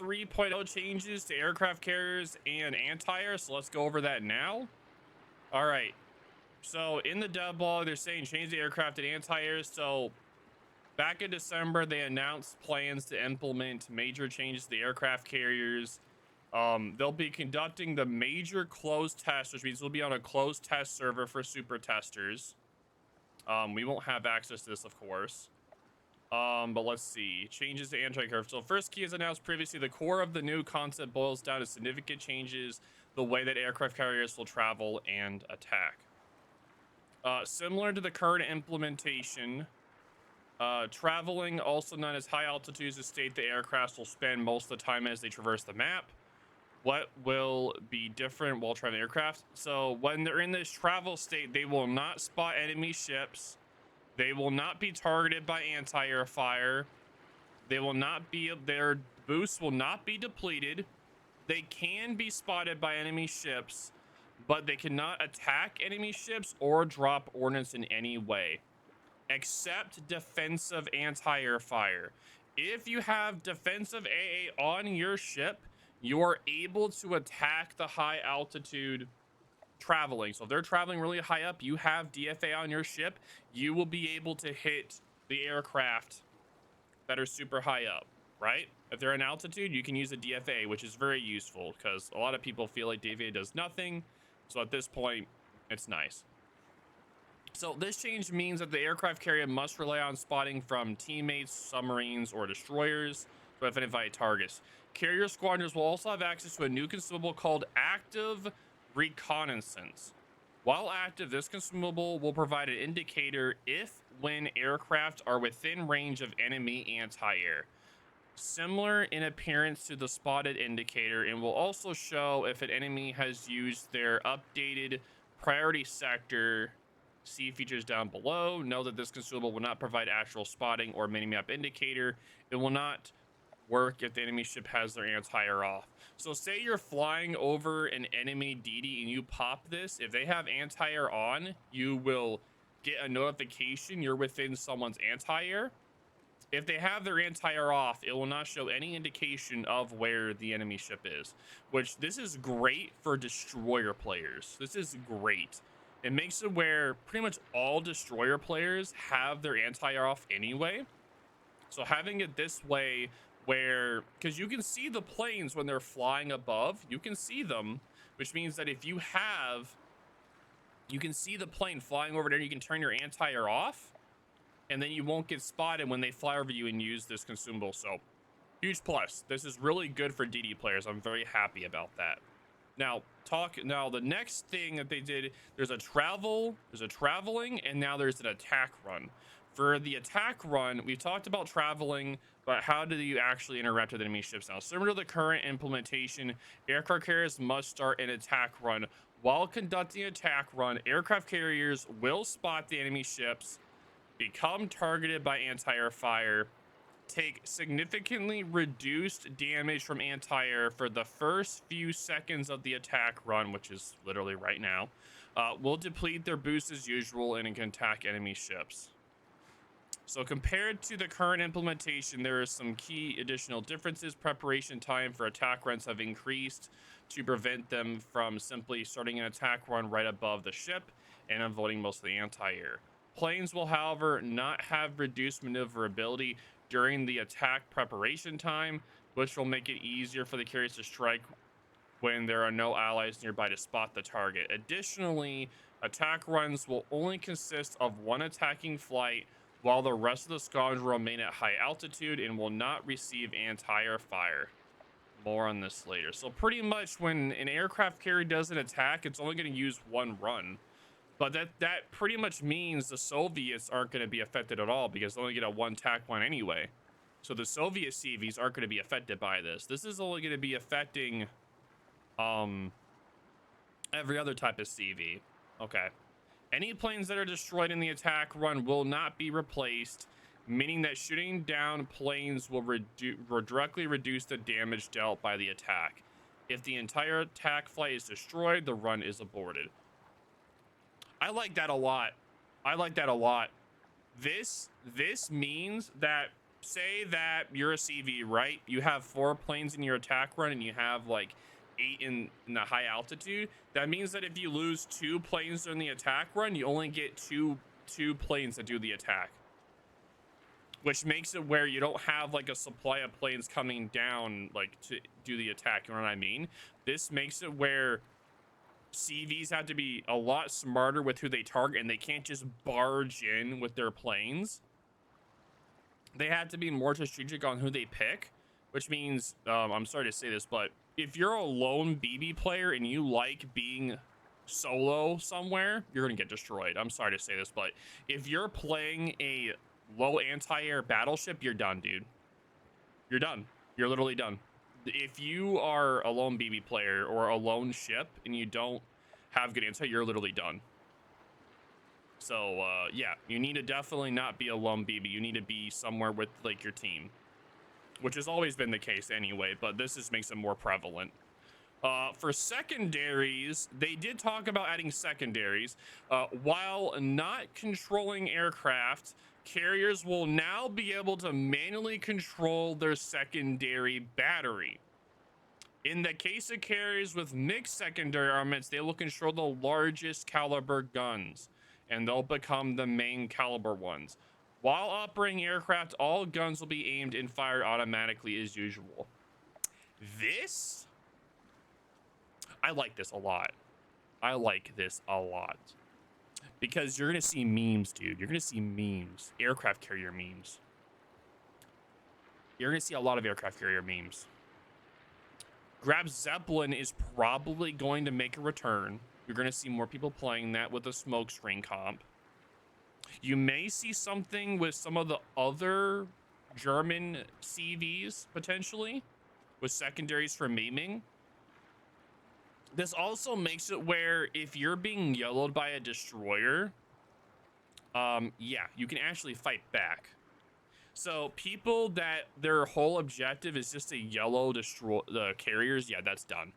3.0 changes to aircraft carriers and anti-air, so let's go over that now. All right. So in the DevBlog, they're saying change the aircraft and anti-air. So back in December, they announced plans to implement major changes to the aircraft carriers. They'll be conducting the major closed test, which means we'll be on a closed test server for super testers. We won't have access to this, of course. But let's see. Changes to anti-curve. So first key, as announced previously, the core of the new concept boils down to significant changes the way that aircraft carriers will travel and attack. Similar to the current implementation, traveling, also known as high altitudes, is state the aircraft will spend most of the time as they traverse the map. What will be different while traveling aircraft? So when they're in this travel state, they will not spot enemy ships. They will not be targeted by anti-air fire. They will not be, their boosts will not be depleted. They can be spotted by enemy ships, but they cannot attack enemy ships or drop ordnance in any way, except defensive anti-air fire. If you have defensive AA on your ship, you are able to attack the high altitude traveling. So if they're traveling really high up, you have DFA on your ship, you will be able to hit the aircraft that are super high up, right? If they're in altitude, you can use a DFA, which is very useful because a lot of people feel like DFA does nothing. So at this point, it's nice. So this change means that the aircraft carrier must rely on spotting from teammates, submarines, or destroyers to identify targets. Carrier squadrons will also have access to a new consumable called Active Reconnaissance. While active, this consumable will provide an indicator if when aircraft are within range of enemy anti-air. Similar in appearance to the spotted indicator, and will also show if an enemy has used their updated priority sector. See features down below. Know that this consumable will not provide actual spotting or minimap indicator. It will not work if the enemy ship has their anti-air off. So say you're flying over an enemy DD and you pop this. If they have anti-air on, you will get a notification you're within someone's anti-air. If they have their anti-air off, it will not show any indication of where the enemy ship is, which this is great for destroyer players. This is great. It makes it where pretty much all destroyer players have their anti-air off anyway. So having it this way where, because you can see the planes when they're flying above, you can see them, which means that if you can see the plane flying over there, you can turn your anti-air off, and then you won't get spotted when they fly over you and use this consumable. So huge plus. This is really good for DD players. I'm very happy about that. Now the next thing that they did, there's a traveling, and now there's an attack run. For the attack run, we talked about traveling, but how do you actually interact with enemy ships now? Similar to the current implementation, aircraft carriers must start an attack run. While conducting an attack run, aircraft carriers will spot the enemy ships, become targeted by anti-air fire, take significantly reduced damage from anti-air for the first few seconds of the attack run, which is literally right now, will deplete their boost as usual and can attack enemy ships. So compared to the current implementation, there are some key additional differences. Preparation time for attack runs have increased to prevent them from simply starting an attack run right above the ship and avoiding most of the anti-air. Planes will, however, not have reduced maneuverability during the attack preparation time, which will make it easier for the carriers to strike when there are no allies nearby to spot the target. Additionally, attack runs will only consist of one attacking flight, while the rest of the squadron will remain at high altitude and will not receive anti-air fire. More on this later. So pretty much when an aircraft carrier does an attack, it's only going to use one run. But that pretty much means the Soviets aren't going to be affected at all because they only get a one attack one anyway. So the Soviet CVs aren't going to be affected by this. This is only going to be affecting every other type of CV. Okay. Any planes that are destroyed in the attack run will not be replaced, meaning that shooting down planes will directly reduce the damage dealt by the attack. If the entire attack flight is destroyed, the run is aborted. I like that a lot. This means that say that you're a CV, right? You have 4 planes in your attack run and you have like 8 in the high altitude. That means that if you lose 2 planes during the attack run, you only get two planes that do the attack, which makes it where you don't have like a supply of planes coming down like to do the attack. You know what I mean? This makes it where CVs have to be a lot smarter with who they target, and they can't just barge in with their planes. They have to be more strategic on who they pick, which means, I'm sorry to say this, but if you're a lone BB player and you like being solo somewhere, you're going to get destroyed. I'm sorry to say this, but if you're playing a low anti-air battleship, you're done, dude. You're done. You're literally done. If you are a lone BB player or a lone ship and you don't have good anti, you're literally done. So, yeah, you need to definitely not be a lone BB. You need to be somewhere with, like, your team, which has always been the case anyway, but this just makes it more prevalent. For secondaries, they did talk about adding secondaries. While not controlling aircraft, carriers will now be able to manually control their secondary battery. In the case of carriers with mixed secondary armaments, they will control the largest caliber guns, and they'll become the main caliber ones. While operating aircraft, all guns will be aimed and fired automatically as usual. This, I like this a lot. I like this a lot. Because you're going to see memes, dude. You're going to see memes. Aircraft carrier memes. You're going to see a lot of aircraft carrier memes. Grab Zeppelin is probably going to make a return. You're going to see more people playing that with a smokescreen comp. You may see something with some of the other German CVs, potentially, with secondaries for maiming. This also makes it where if you're being yellowed by a destroyer, yeah, you can actually fight back. So people that their whole objective is just to yellow destroy the carriers, yeah, that's done.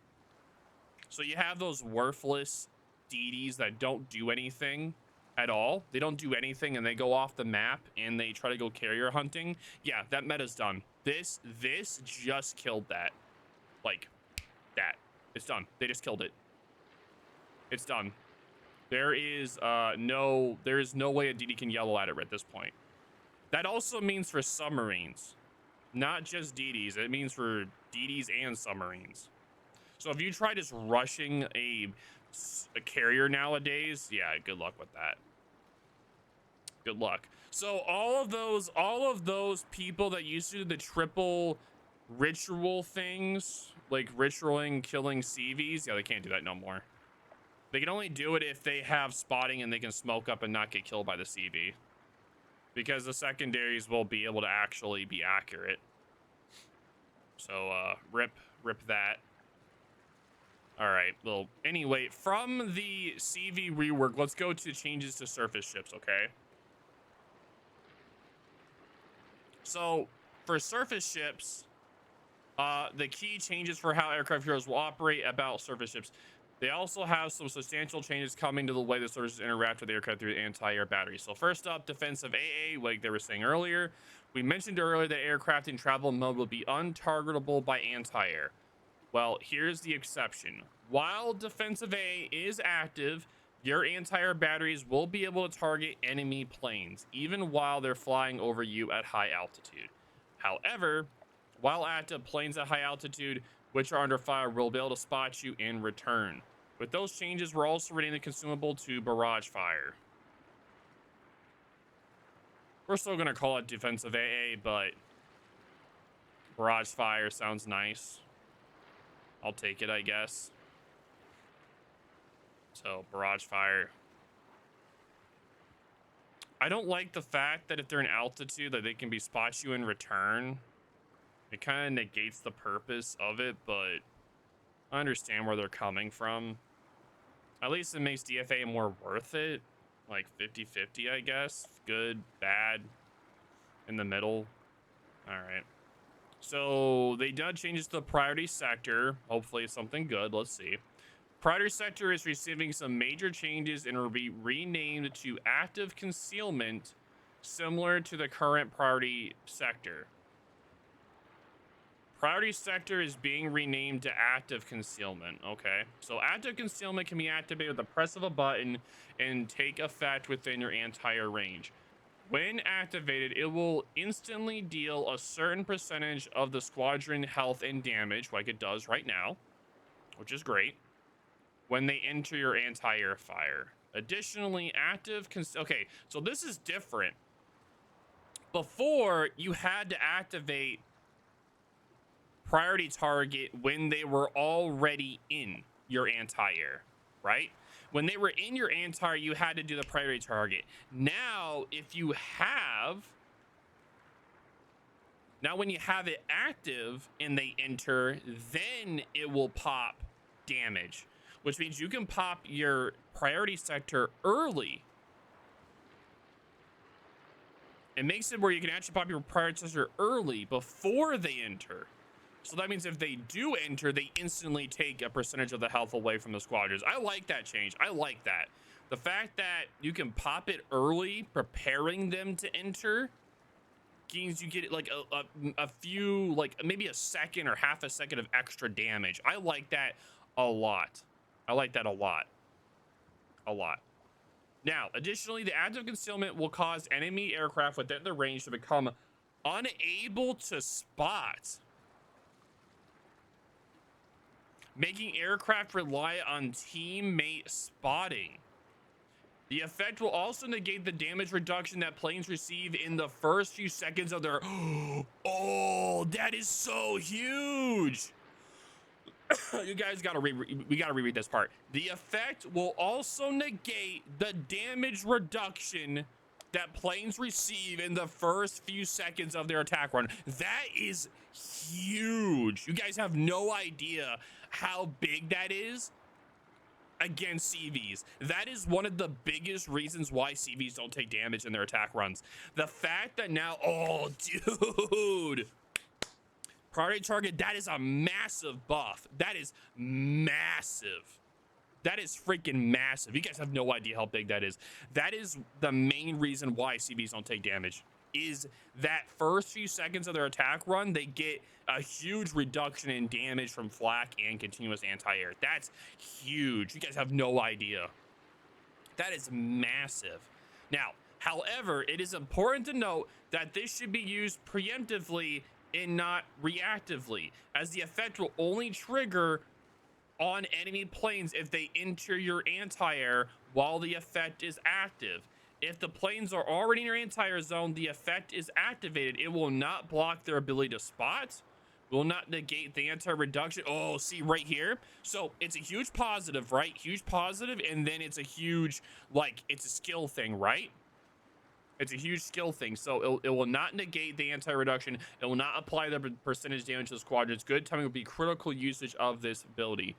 So you have those worthless DDs that don't do anything at all. They don't do anything and they go off the map and they try to go carrier hunting. Yeah, that meta's done. This just killed that. Like, that. It's done. They just killed it. It's done. There is no way a DD can yellow at it at this point. That also means for submarines, not just DDs. It means for DDs and submarines. So if you try just rushing a carrier nowadays, yeah, good luck with that. Good luck. So all of those people that used to do the triple ritual things, like ritualing killing CVs, yeah, they can't do that no more. They can only do it if they have spotting and they can smoke up and not get killed by the CV, because the secondaries will be able to actually be accurate. So rip that. All right, well, anyway, from the CV rework, let's go to changes to surface ships, okay? So for surface ships, the key changes for how aircraft heroes will operate about surface ships. They also have some substantial changes coming to the way the surfaces interact with the aircraft through the anti-air battery. So first up, defensive AA, like they were saying earlier. We mentioned earlier that aircraft in travel mode will be untargetable by anti-air. Well, here's the exception. While defensive AA is active, your anti-air batteries will be able to target enemy planes, even while they're flying over you at high altitude. However, while active, planes at high altitude, which are under fire, will be able to spot you in return. With those changes, we're also renaming the consumable to barrage fire. We're still going to call it defensive AA, but barrage fire sounds nice. I'll take it, I guess. So, barrage fire. I don't like the fact that if they're in altitude, that they can be spot you in return. It kind of negates the purpose of it, but I understand where they're coming from. At least it makes DFA more worth it. Like 50-50, I guess. Good, bad, in the middle. All right. So they did changes to the priority sector. Hopefully it's something good. Let's see. Priority sector is receiving some major changes and will be renamed to active concealment similar to the current priority sector. Priority sector is being renamed to active concealment. Okay, so active concealment can be activated with the press of a button and take effect within your anti-air range. When activated, it will instantly deal a certain percentage of the squadron health and damage, like it does right now, which is great, when they enter your anti-air fire. Additionally, okay, so this is different. Before, you had to activate priority target when they were already in your anti-air, right? When they were in your anti-air, you had to do the priority target. Now, when you have it active and they enter, then it will pop damage, which means you can pop your priority sector early. It makes it where you can actually pop your priority sector early before they enter. So that means if they do enter, they instantly take a percentage of the health away from the squadrons. I like that change. I like that. The fact that you can pop it early, preparing them to enter, means you get like a few, like maybe a second or half a second of extra damage. I like that a lot. I like that a lot. A lot. Now, additionally, the active concealment will cause enemy aircraft within the range to become unable to spot, making aircraft rely on teammate spotting. The effect will also negate the damage reduction that planes receive in the first few seconds of their... Oh, that is so huge. You guys we gotta reread this part. The effect will also negate the damage reduction that planes receive in the first few seconds of their attack run. That is huge. You guys have no idea how big that is against CVs. That is one of the biggest reasons why CVs don't take damage in their attack runs. The fact that now, oh, dude, priority target, that is a massive buff. That is massive. That is freaking massive. You guys have no idea how big that is. That is the main reason why CVs don't take damage, is that first few seconds of their attack run, they get a huge reduction in damage from flak and continuous anti-air. That's huge. You guys have no idea. That is massive. Now, however, it is important to note that this should be used preemptively and not reactively, as the effect will only trigger on enemy planes if they enter your anti-air while the effect is active. If the planes are already in your anti-air zone, the effect is activated. It will not block their ability to spot, will not negate the anti-reduction. Oh, see right here? So it's a huge positive, right? Huge positive, and then it's a huge, like, it's a skill thing, right? It's a huge skill thing. So it will not negate the anti-reduction. It will not apply the percentage damage to the squadrons. Good timing will be critical usage of this ability.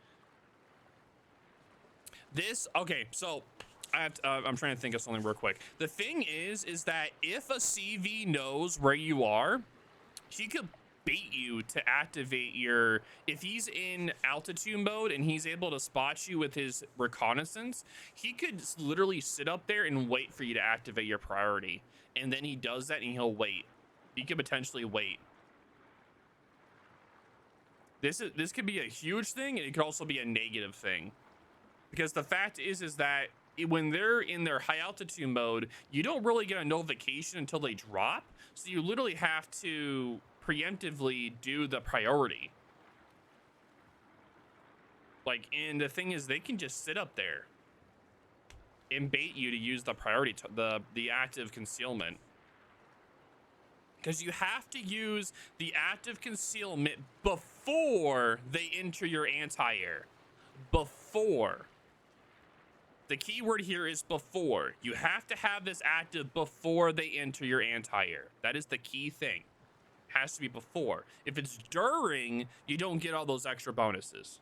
Okay, so I'm trying to think of something real quick. The thing is that if a CV knows where you are, he could bait you to activate your, if he's in altitude mode and he's able to spot you with his reconnaissance, he could literally sit up there and wait for you to activate your priority. And then he does that and he'll wait. He could potentially wait. This could be a huge thing, and it could also be a negative thing. Because the fact is that when they're in their high altitude mode, you don't really get a notification until they drop. So you literally have to preemptively do the priority. Like, and the thing is, they can just sit up there and bait you to use the priority, the active concealment. Because you have to use the active concealment before they enter your anti-air. Before. The key word here is before. You have to have this active before they enter your anti-air. That is the key thing. Has to be before. If it's during, you don't get all those extra bonuses.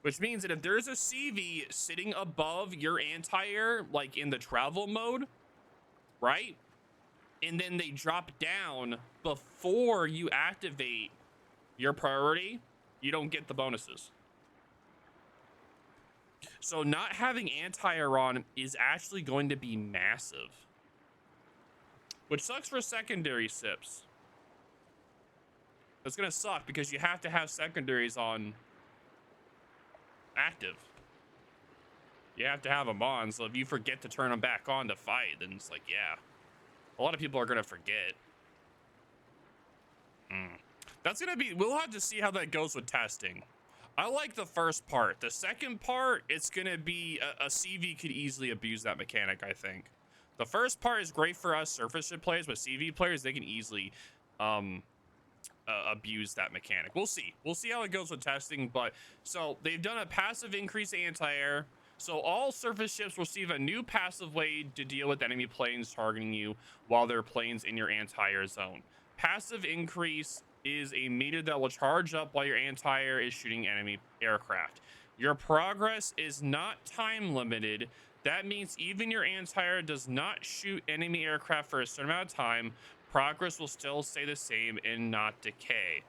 Which means that if there's a CV sitting above your anti-air, like in the travel mode, right? And then they drop down before you activate your priority, you don't get the bonuses. So not having anti-air on is actually going to be massive. which sucks for secondary sips. That's gonna suck because you have to have secondaries on active. You have to have them on, so if you forget to turn them back on to fight, then it's like, yeah. A lot of people are gonna forget. That's gonna be, we'll have to see how that goes with testing. I like the first part. The second part, it's gonna be, a CV could easily abuse that mechanic, I think. The first part is great for us surface ship players, but CV players, they can easily abuse that mechanic. We'll see. We'll see how it goes with testing, but so they've done a passive increase anti-air. So all surface ships receive a new passive way to deal with enemy planes targeting you while there are planes in your anti-air zone. Passive increase is a meter that will charge up while your anti-air is shooting enemy aircraft. Your progress is not time limited. That means even your anti-air does not shoot enemy aircraft for a certain amount of time, progress will still stay the same and not decay.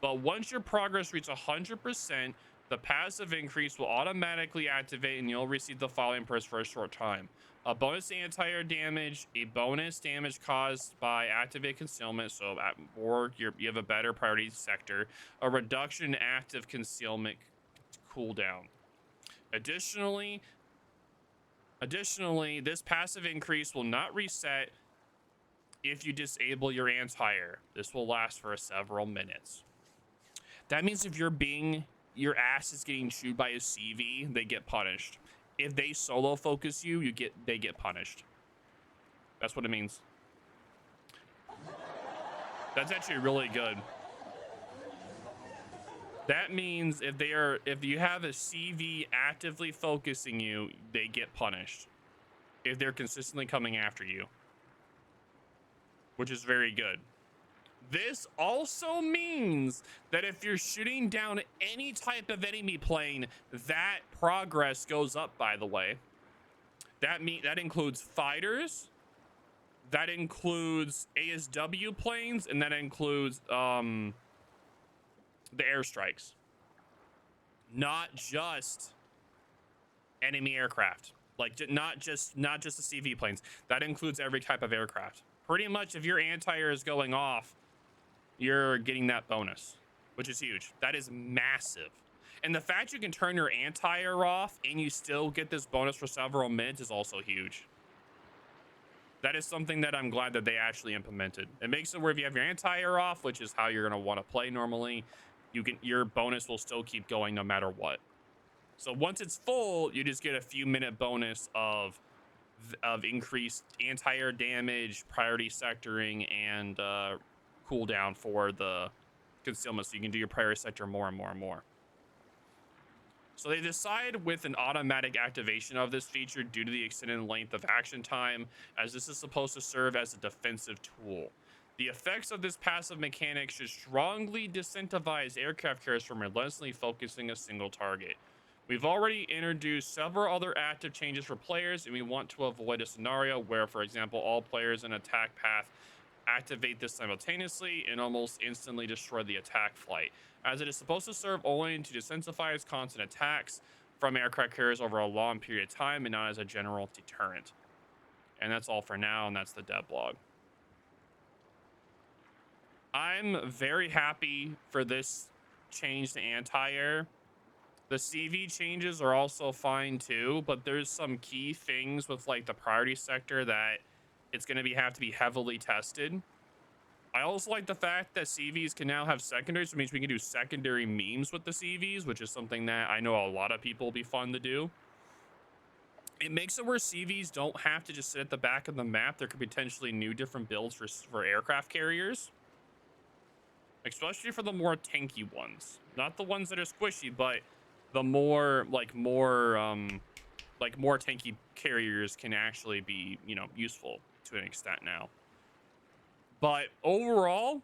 But once your progress reaches 100%, the passive increase will automatically activate and you'll receive the following perks for a short time. A bonus anti-air damage, a bonus damage caused by activate concealment, so you have a better priority sector, a reduction in active concealment cooldown. Additionally, this passive increase will not reset if you disable your anti-air. This will last for several minutes. That means if your ass is getting chewed by a CV, they get punished. If they solo focus you, they get punished. That's what it means. That's actually really good. That means if you have a CV actively focusing you, they get punished. If they're consistently coming after you, which is very good. This also means that if you're shooting down any type of enemy plane, that progress goes up, by the way. That includes fighters, that includes ASW planes, and that includes the airstrikes. Not just enemy aircraft. Like not just the CV planes. That includes every type of aircraft. Pretty much if your anti-air is going off, you're getting that bonus, which is huge. That is massive. And the fact you can turn your anti-air off and you still get this bonus for several minutes is also huge. That is something that I'm glad that they actually implemented. It makes it where if you have your anti-air off, which is how you're going to want to play normally, your bonus will still keep going no matter what. So once it's full, you just get a few minute bonus of increased anti-air damage, priority sectoring, and cooldown for the concealment, so you can do your priority sector more and more and more. So they decide with an automatic activation of this feature due to the extended length of action time, as this is supposed to serve as a defensive tool. The effects of this passive mechanic should strongly disincentivize aircraft carriers from relentlessly focusing a single target. We've already introduced several other active changes for players, and we want to avoid a scenario where, for example, all players in attack path activate this simultaneously and almost instantly destroy the attack flight, as it is supposed to serve only to desensitize constant attacks from aircraft carriers over a long period of time and not as a general deterrent. And that's all for now, and that's the DevBlog. I'm very happy for this change to anti-air. The CV changes are also fine too, but there's some key things with like the priority sector that it's going to have to be heavily tested. I also like the fact that CVs can now have secondaries, which means we can do secondary memes with the CVs, which is something that I know a lot of people will be fun to do. It makes it where CVs don't have to just sit at the back of the map. There could be potentially new different builds for aircraft carriers, especially for the more tanky ones. Not the ones that are squishy, but the more tanky carriers can actually be, useful to an extent now. But overall,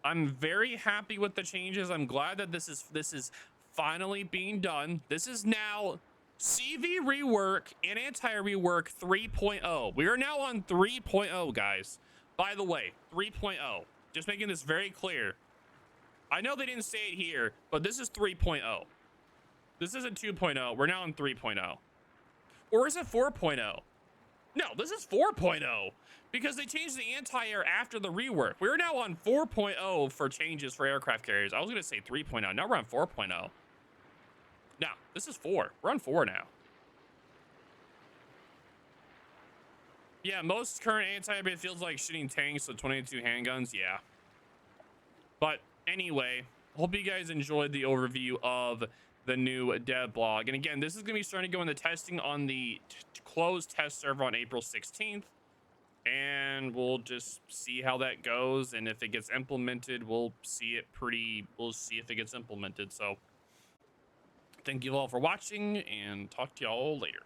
I'm very happy with the changes. I'm glad that this is finally being done. This is now CV Rework and Antiair Rework 3.0. We are now on 3.0, guys. By the way, 3.0. Just making this very clear. I know they didn't say it here, but this is 3.0. This isn't 2.0. We're now on 3.0. Or is it 4.0? No, this is 4.0 because they changed the anti-air after the rework. We're now on 4.0 for changes for aircraft carriers. I was going to say 3.0. Now we're on 4.0. No, this is 4. We're on 4 now. Yeah, most current anti-air feels like shooting tanks with 22 handguns. Yeah. But anyway, hope you guys enjoyed the overview of the new DevBlog. And again, this is going to be starting to go into testing on the closed test server on April 16th. And we'll just see how that goes. And if it gets implemented, we'll see if it gets implemented. So thank you all for watching and talk to y'all later.